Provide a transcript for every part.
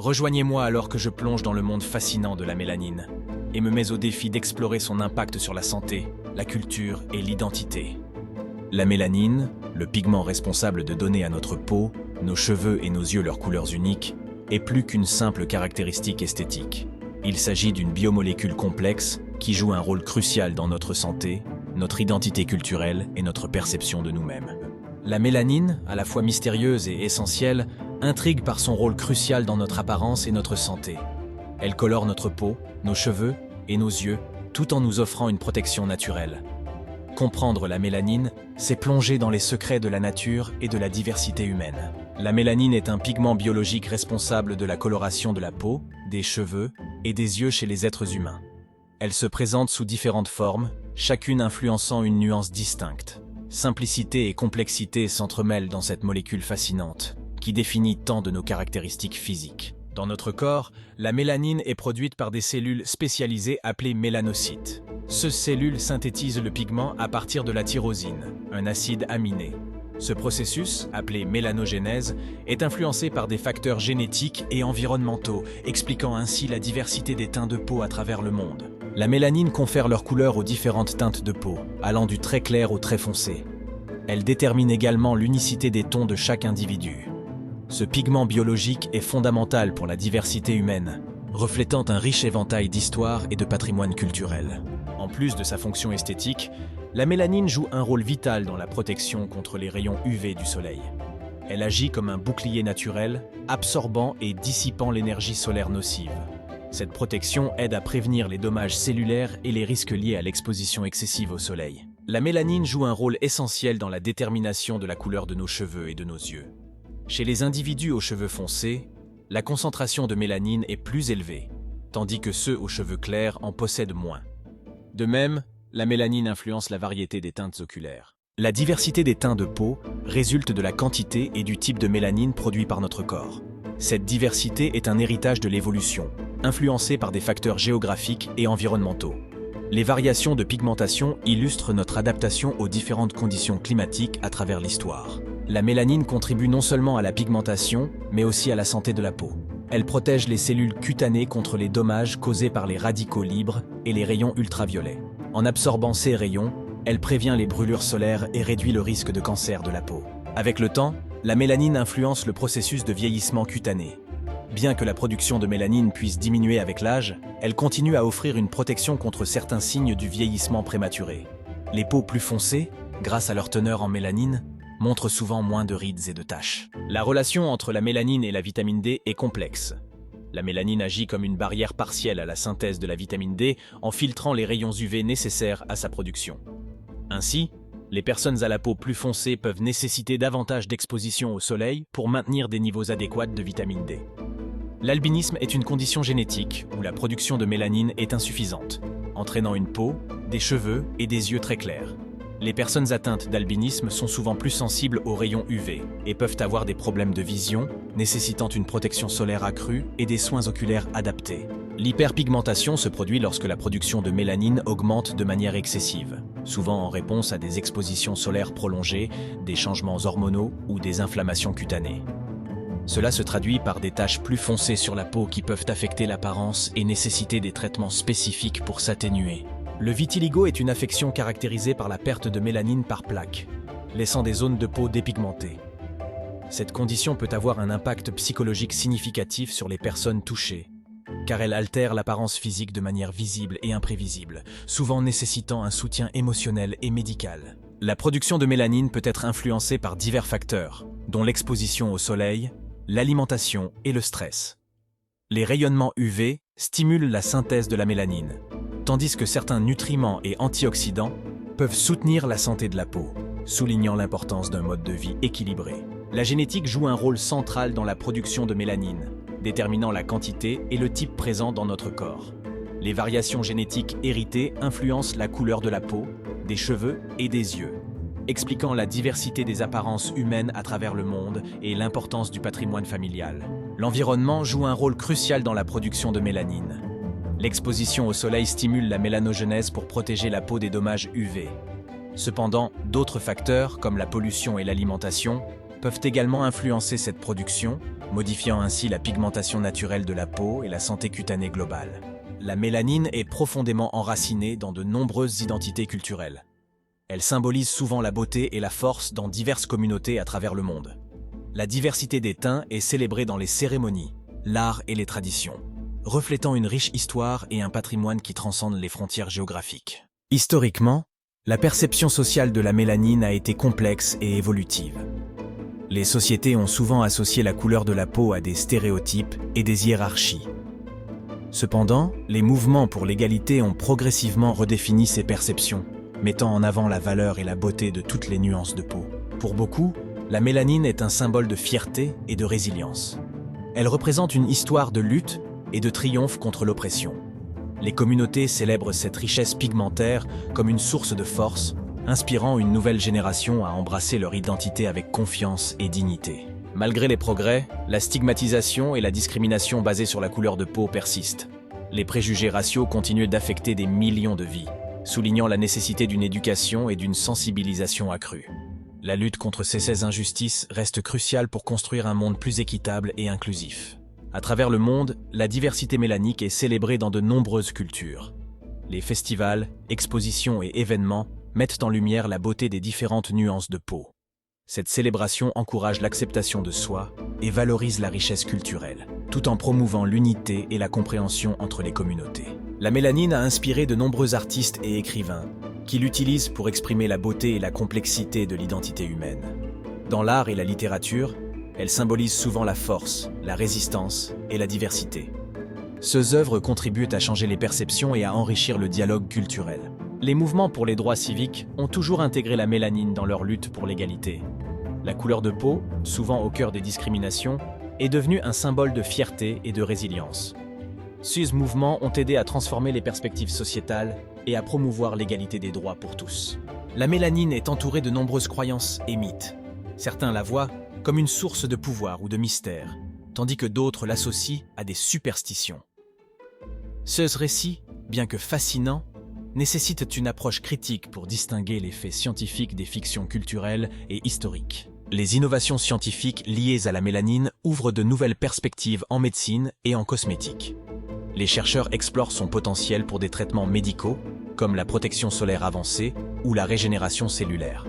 Rejoignez-moi alors que je plonge dans le monde fascinant de la mélanine et me mets au défi d'explorer son impact sur la santé, la culture et l'identité. La mélanine, le pigment responsable de donner à notre peau, nos cheveux et nos yeux leurs couleurs uniques, est plus qu'une simple caractéristique esthétique. Il s'agit d'une biomolécule complexe qui joue un rôle crucial dans notre santé, notre identité culturelle et notre perception de nous-mêmes. La mélanine, à la fois mystérieuse et essentielle, intrigue par son rôle crucial dans notre apparence et notre santé. Elle colore notre peau, nos cheveux et nos yeux, tout en nous offrant une protection naturelle. Comprendre la mélanine, c'est plonger dans les secrets de la nature et de la diversité humaine. La mélanine est un pigment biologique responsable de la coloration de la peau, des cheveux et des yeux chez les êtres humains. Elle se présente sous différentes formes, chacune influençant une nuance distincte. Simplicité et complexité s'entremêlent dans cette molécule fascinante, qui définit tant de nos caractéristiques physiques. Dans notre corps, la mélanine est produite par des cellules spécialisées appelées mélanocytes. Ces cellules synthétisent le pigment à partir de la tyrosine, un acide aminé. Ce processus, appelé mélanogénèse, est influencé par des facteurs génétiques et environnementaux, expliquant ainsi la diversité des teints de peau à travers le monde. La mélanine confère leur couleur aux différentes teintes de peau, allant du très clair au très foncé. Elle détermine également l'unicité des tons de chaque individu. Ce pigment biologique est fondamental pour la diversité humaine, reflétant un riche éventail d'histoires et de patrimoine culturel. En plus de sa fonction esthétique, la mélanine joue un rôle vital dans la protection contre les rayons UV du soleil. Elle agit comme un bouclier naturel, absorbant et dissipant l'énergie solaire nocive. Cette protection aide à prévenir les dommages cellulaires et les risques liés à l'exposition excessive au soleil. La mélanine joue un rôle essentiel dans la détermination de la couleur de nos cheveux et de nos yeux. Chez les individus aux cheveux foncés, la concentration de mélanine est plus élevée, tandis que ceux aux cheveux clairs en possèdent moins. De même, la mélanine influence la variété des teintes oculaires. La diversité des teints de peau résulte de la quantité et du type de mélanine produit par notre corps. Cette diversité est un héritage de l'évolution, influencé par des facteurs géographiques et environnementaux. Les variations de pigmentation illustrent notre adaptation aux différentes conditions climatiques à travers l'histoire. La mélanine contribue non seulement à la pigmentation, mais aussi à la santé de la peau. Elle protège les cellules cutanées contre les dommages causés par les radicaux libres et les rayons ultraviolets. En absorbant ces rayons, elle prévient les brûlures solaires et réduit le risque de cancer de la peau. Avec le temps, la mélanine influence le processus de vieillissement cutané. Bien que la production de mélanine puisse diminuer avec l'âge, elle continue à offrir une protection contre certains signes du vieillissement prématuré. Les peaux plus foncées, grâce à leur teneur en mélanine, montrent souvent moins de rides et de taches. La relation entre la mélanine et la vitamine D est complexe. La mélanine agit comme une barrière partielle à la synthèse de la vitamine D en filtrant les rayons UV nécessaires à sa production. Ainsi, les personnes à la peau plus foncée peuvent nécessiter davantage d'exposition au soleil pour maintenir des niveaux adéquats de vitamine D. L'albinisme est une condition génétique où la production de mélanine est insuffisante, entraînant une peau, des cheveux et des yeux très clairs. Les personnes atteintes d'albinisme sont souvent plus sensibles aux rayons UV et peuvent avoir des problèmes de vision, nécessitant une protection solaire accrue et des soins oculaires adaptés. L'hyperpigmentation se produit lorsque la production de mélanine augmente de manière excessive, souvent en réponse à des expositions solaires prolongées, des changements hormonaux ou des inflammations cutanées. Cela se traduit par des taches plus foncées sur la peau qui peuvent affecter l'apparence et nécessiter des traitements spécifiques pour s'atténuer. Le vitiligo est une affection caractérisée par la perte de mélanine par plaques, laissant des zones de peau dépigmentées. Cette condition peut avoir un impact psychologique significatif sur les personnes touchées, car elle altère l'apparence physique de manière visible et imprévisible, souvent nécessitant un soutien émotionnel et médical. La production de mélanine peut être influencée par divers facteurs, dont l'exposition au soleil, l'alimentation et le stress. Les rayonnements UV stimulent la synthèse de la mélanine, tandis que certains nutriments et antioxydants peuvent soutenir la santé de la peau, soulignant l'importance d'un mode de vie équilibré. La génétique joue un rôle central dans la production de mélanine, déterminant la quantité et le type présent dans notre corps. Les variations génétiques héritées influencent la couleur de la peau, des cheveux et des yeux, expliquant la diversité des apparences humaines à travers le monde et l'importance du patrimoine familial. L'environnement joue un rôle crucial dans la production de mélanine. L'exposition au soleil stimule la mélanogénèse pour protéger la peau des dommages UV. Cependant, d'autres facteurs, comme la pollution et l'alimentation, peuvent également influencer cette production, modifiant ainsi la pigmentation naturelle de la peau et la santé cutanée globale. La mélanine est profondément enracinée dans de nombreuses identités culturelles. Elle symbolise souvent la beauté et la force dans diverses communautés à travers le monde. La diversité des teints est célébrée dans les cérémonies, l'art et les traditions, reflétant une riche histoire et un patrimoine qui transcendent les frontières géographiques. Historiquement, la perception sociale de la mélanine a été complexe et évolutive. Les sociétés ont souvent associé la couleur de la peau à des stéréotypes et des hiérarchies. Cependant, les mouvements pour l'égalité ont progressivement redéfini ces perceptions, mettant en avant la valeur et la beauté de toutes les nuances de peau. Pour beaucoup, la mélanine est un symbole de fierté et de résilience. Elle représente une histoire de lutte et de triomphe contre l'oppression. Les communautés célèbrent cette richesse pigmentaire comme une source de force, inspirant une nouvelle génération à embrasser leur identité avec confiance et dignité. Malgré les progrès, la stigmatisation et la discrimination basée sur la couleur de peau persistent. Les préjugés raciaux continuent d'affecter des millions de vies, soulignant la nécessité d'une éducation et d'une sensibilisation accrue. La lutte contre ces injustices reste cruciale pour construire un monde plus équitable et inclusif. À travers le monde, la diversité mélanique est célébrée dans de nombreuses cultures. Les festivals, expositions et événements mettent en lumière la beauté des différentes nuances de peau. Cette célébration encourage l'acceptation de soi et valorise la richesse culturelle, tout en promouvant l'unité et la compréhension entre les communautés. La mélanine a inspiré de nombreux artistes et écrivains, qui l'utilisent pour exprimer la beauté et la complexité de l'identité humaine. Dans l'art et la littérature, elle symbolise souvent la force, la résistance et la diversité. Ces œuvres contribuent à changer les perceptions et à enrichir le dialogue culturel. Les mouvements pour les droits civiques ont toujours intégré la mélanine dans leur lutte pour l'égalité. La couleur de peau, souvent au cœur des discriminations, est devenue un symbole de fierté et de résilience. Ces mouvements ont aidé à transformer les perspectives sociétales et à promouvoir l'égalité des droits pour tous. La mélanine est entourée de nombreuses croyances et mythes. Certains la voient comme une source de pouvoir ou de mystère, tandis que d'autres l'associent à des superstitions. Ce récit, bien que fascinant, nécessite une approche critique pour distinguer les faits scientifiques des fictions culturelles et historiques. Les innovations scientifiques liées à la mélanine ouvrent de nouvelles perspectives en médecine et en cosmétique. Les chercheurs explorent son potentiel pour des traitements médicaux, comme la protection solaire avancée ou la régénération cellulaire.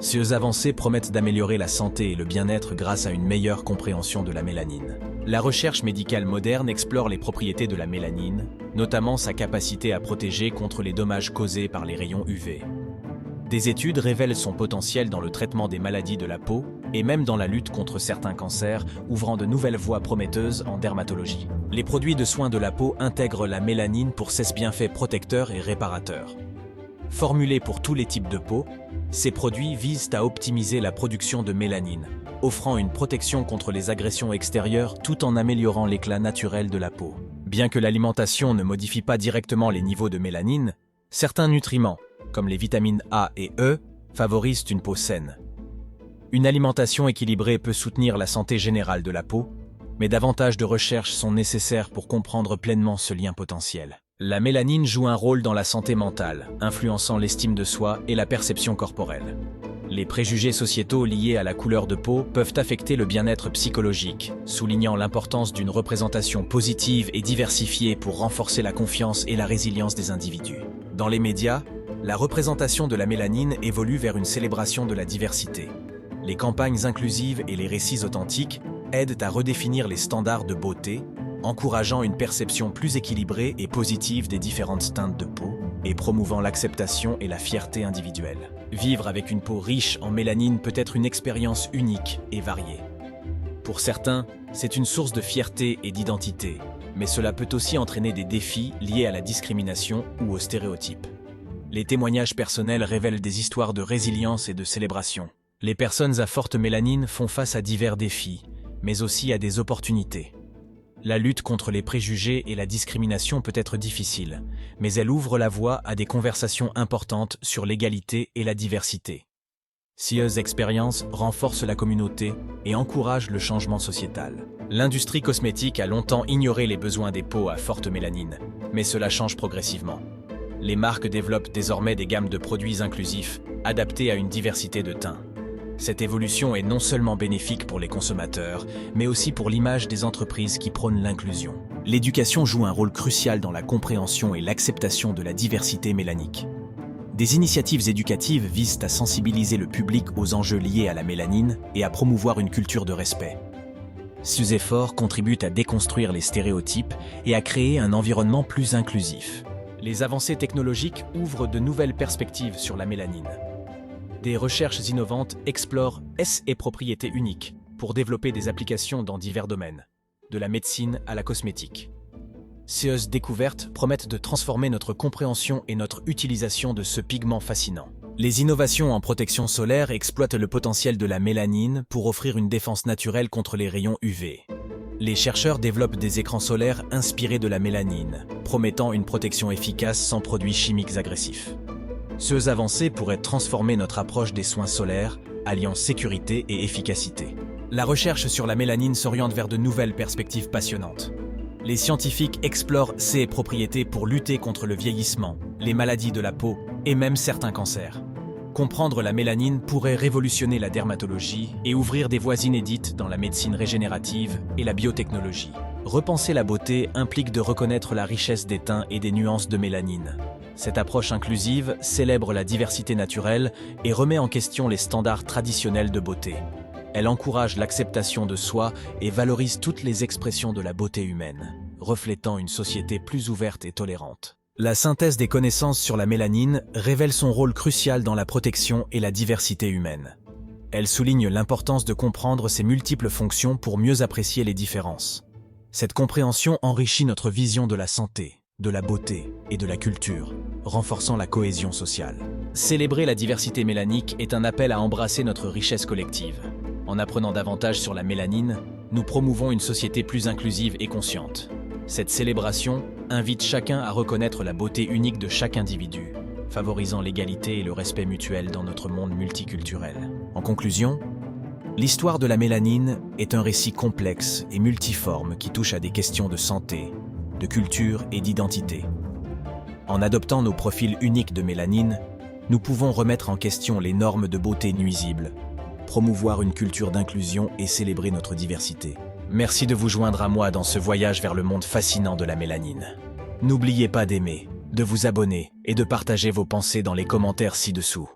Ces avancées promettent d'améliorer la santé et le bien-être grâce à une meilleure compréhension de la mélanine. La recherche médicale moderne explore les propriétés de la mélanine, notamment sa capacité à protéger contre les dommages causés par les rayons UV. Des études révèlent son potentiel dans le traitement des maladies de la peau et même dans la lutte contre certains cancers, ouvrant de nouvelles voies prometteuses en dermatologie. Les produits de soins de la peau intègrent la mélanine pour ses bienfaits protecteurs et réparateurs. Formulés pour tous les types de peau, ces produits visent à optimiser la production de mélanine, offrant une protection contre les agressions extérieures tout en améliorant l'éclat naturel de la peau. Bien que l'alimentation ne modifie pas directement les niveaux de mélanine, certains nutriments, comme les vitamines A et E, favorisent une peau saine. Une alimentation équilibrée peut soutenir la santé générale de la peau, mais davantage de recherches sont nécessaires pour comprendre pleinement ce lien potentiel. La mélanine joue un rôle dans la santé mentale, influençant l'estime de soi et la perception corporelle. Les préjugés sociétaux liés à la couleur de peau peuvent affecter le bien-être psychologique, soulignant l'importance d'une représentation positive et diversifiée pour renforcer la confiance et la résilience des individus. Dans les médias, la représentation de la mélanine évolue vers une célébration de la diversité. Les campagnes inclusives et les récits authentiques aident à redéfinir les standards de beauté, encourageant une perception plus équilibrée et positive des différentes teintes de peau et promouvant l'acceptation et la fierté individuelle. Vivre avec une peau riche en mélanine peut être une expérience unique et variée. Pour certains, c'est une source de fierté et d'identité, mais cela peut aussi entraîner des défis liés à la discrimination ou aux stéréotypes. Les témoignages personnels révèlent des histoires de résilience et de célébration. Les personnes à forte mélanine font face à divers défis, mais aussi à des opportunités. La lutte contre les préjugés et la discrimination peut être difficile, mais elle ouvre la voie à des conversations importantes sur l'égalité et la diversité. Ces expériences renforcent la communauté et encouragent le changement sociétal. L'industrie cosmétique a longtemps ignoré les besoins des peaux à forte mélanine, mais cela change progressivement. Les marques développent désormais des gammes de produits inclusifs, adaptés à une diversité de teints. Cette évolution est non seulement bénéfique pour les consommateurs, mais aussi pour l'image des entreprises qui prônent l'inclusion. L'éducation joue un rôle crucial dans la compréhension et l'acceptation de la diversité mélanique. Des initiatives éducatives visent à sensibiliser le public aux enjeux liés à la mélanine et à promouvoir une culture de respect. Ces efforts contribuent à déconstruire les stéréotypes et à créer un environnement plus inclusif. Les avancées technologiques ouvrent de nouvelles perspectives sur la mélanine. Des recherches innovantes explorent ses propriétés uniques pour développer des applications dans divers domaines, de la médecine à la cosmétique. Ces découvertes promettent de transformer notre compréhension et notre utilisation de ce pigment fascinant. Les innovations en protection solaire exploitent le potentiel de la mélanine pour offrir une défense naturelle contre les rayons UV. Les chercheurs développent des écrans solaires inspirés de la mélanine, promettant une protection efficace sans produits chimiques agressifs. Ces avancées pourraient transformer notre approche des soins solaires, alliant sécurité et efficacité. La recherche sur la mélanine s'oriente vers de nouvelles perspectives passionnantes. Les scientifiques explorent ses propriétés pour lutter contre le vieillissement, les maladies de la peau et même certains cancers. Comprendre la mélanine pourrait révolutionner la dermatologie et ouvrir des voies inédites dans la médecine régénérative et la biotechnologie. Repenser la beauté implique de reconnaître la richesse des teints et des nuances de mélanine. Cette approche inclusive célèbre la diversité naturelle et remet en question les standards traditionnels de beauté. Elle encourage l'acceptation de soi et valorise toutes les expressions de la beauté humaine, reflétant une société plus ouverte et tolérante. La synthèse des connaissances sur la mélanine révèle son rôle crucial dans la protection et la diversité humaine. Elle souligne l'importance de comprendre ses multiples fonctions pour mieux apprécier les différences. Cette compréhension enrichit notre vision de la santé, de la beauté et de la culture, renforçant la cohésion sociale. Célébrer la diversité mélanique est un appel à embrasser notre richesse collective. En apprenant davantage sur la mélanine, nous promouvons une société plus inclusive et consciente. Cette célébration invite chacun à reconnaître la beauté unique de chaque individu, favorisant l'égalité et le respect mutuel dans notre monde multiculturel. En conclusion, l'histoire de la mélanine est un récit complexe et multiforme qui touche à des questions de santé, de culture et d'identité. En adoptant nos profils uniques de mélanine, nous pouvons remettre en question les normes de beauté nuisibles, promouvoir une culture d'inclusion et célébrer notre diversité. Merci de vous joindre à moi dans ce voyage vers le monde fascinant de la mélanine. N'oubliez pas d'aimer, de vous abonner et de partager vos pensées dans les commentaires ci-dessous.